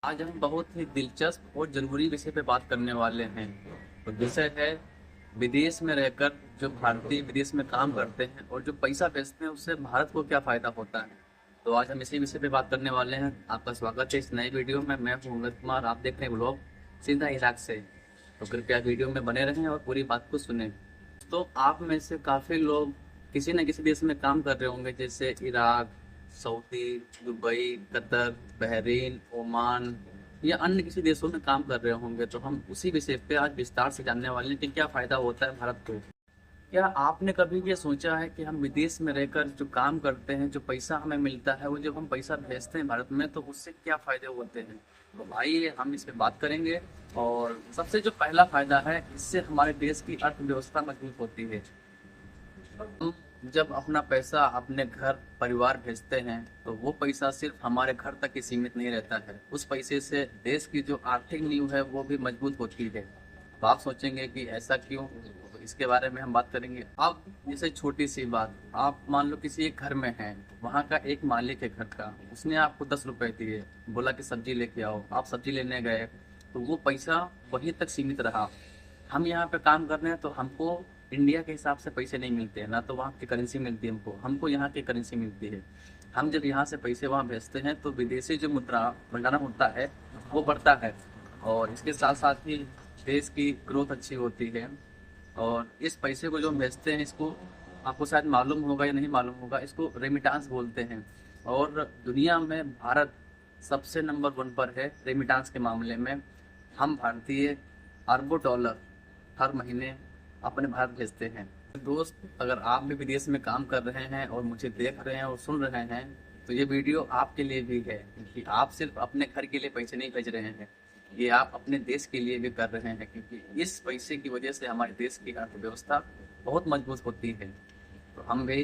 आज हम बहुत ही दिलचस्प और ज़रूरी विषय पे बात करने वाले हैं। तो विषय है विदेश में रहकर जो भारतीय विदेश में काम करते हैं और जो पैसा भेजते हैं उससे भारत को क्या फ़ायदा होता है। तो आज हम इसी विषय पे बात करने वाले हैं। आपका स्वागत है इस नए वीडियो में। मैं हूं उमेश कुमार, आप देख रहे हैं ब्लॉग सीधा इराक से। तो कृपया वीडियो में बने रहें और पूरी बात को सुनें। तो आप में से काफ़ी लोग किसी न किसी देश में काम कर रहे होंगे, जैसे Iraq, Saudi, Dubai, Qatar, Bahrain, Oman या अन्य किसी देशों में काम कर रहे होंगे। तो हम उसी विषय पे आज विस्तार से जानने वाले हैं कि क्या फ़ायदा होता है भारत को। क्या आपने कभी ये सोचा है कि हम विदेश में रहकर जो काम करते हैं, जो पैसा हमें मिलता है, वो जब हम पैसा भेजते हैं भारत में तो उससे क्या फ़ायदे होते हैं। तो आइए हम इस पे बात करेंगे। और सबसे जो पहला फ़ायदा है, इससे हमारे देश की अर्थव्यवस्था मजबूत होती है। हम जब अपना पैसा अपने घर परिवार भेजते हैं तो वो पैसा सिर्फ हमारे घर तक ही सीमित नहीं रहता है। उस पैसे से देश की जो आर्थिक नींव है वो भी मजबूत होती है। तो आप सोचेंगे कि ऐसा क्यों, तो इसके बारे में हम बात करेंगे। अब जैसे छोटी सी बात, आप मान लो किसी एक घर में हैं, वहाँ का एक मालिक है घर का, उसने आपको 10 रुपए दिए, बोला कि सब्जी लेके आओ, आप सब्जी लेने गए तो वो पैसा वहीं तक सीमित रहा। हम यहाँ पे काम कर रहे हैं तो हमको इंडिया के हिसाब से पैसे नहीं मिलते हैं, ना तो वहाँ की करेंसी मिलती है हमको यहाँ की करेंसी मिलती है। हम जब यहाँ से पैसे वहाँ भेजते हैं तो विदेशी जो मुद्रा भंडारण होता है वो बढ़ता है, और इसके साथ साथ ही देश की ग्रोथ अच्छी होती है। और इस पैसे को जो हम भेजते हैं, इसको आपको शायद मालूम होगा या नहीं मालूम होगा, इसको रेमिटांस बोलते हैं। और दुनिया में भारत सबसे नंबर 1 पर है रेमिटांस के मामले में। हम भारतीय अरबों डॉलर हर महीने अपने भारत भेजते हैं। दोस्त, अगर आप भी विदेश में काम कर रहे हैं और मुझे देख रहे हैं और सुन रहे हैं तो ये वीडियो आपके लिए भी है, क्योंकि आप सिर्फ अपने घर के लिए पैसे नहीं भेज रहे हैं, ये आप अपने देश के लिए भी कर रहे हैं, क्योंकि इस पैसे की वजह से हमारे देश की अर्थव्यवस्था बहुत मजबूत होती है। तो हम भी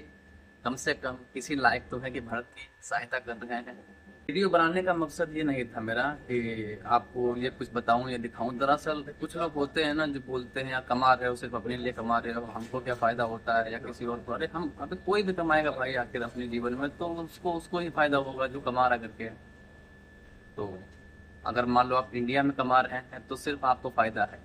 कम से कम किसी लायक तो है कि भारत की सहायता कर रहे हैं। वीडियो बनाने का मकसद ये नहीं था मेरा कि आपको ये कुछ बताऊं या दिखाऊं। दरअसल कुछ लोग होते हैं ना जो बोलते हैं, या कमा रहे हो सिर्फ अपने लिए कमा रहे हो, हमको क्या फ़ायदा होता है या किसी और को। अरे हम, अगर कोई भी कमाएगा भाई आखिर अपने जीवन में, तो उसको उसको ही फ़ायदा होगा जो कमा रहा करके। तो अगर मान लो आप इंडिया में कमा रहे हैं तो सिर्फ आपको फ़ायदा है।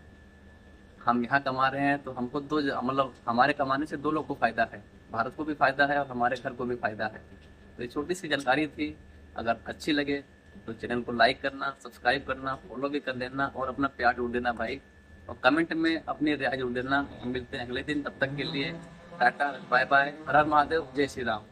हम यहाँ कमा रहे हैं तो हमको मतलब हमारे कमाने से दो लोग को फायदा है, भारत को भी फायदा है और हमारे घर को भी फायदा है। तो ये छोटी सी जानकारी थी। अगर अच्छी लगे तो चैनल को लाइक करना, सब्सक्राइब करना, फॉलो भी कर लेना और अपना प्यार जोड़ देना भाई। और कमेंट में अपनी राय जोड़ देना। हम मिलते हैं अगले दिन, तब तक के लिए टाटा, बाय बाय, हर हर महादेव, जय श्री राम।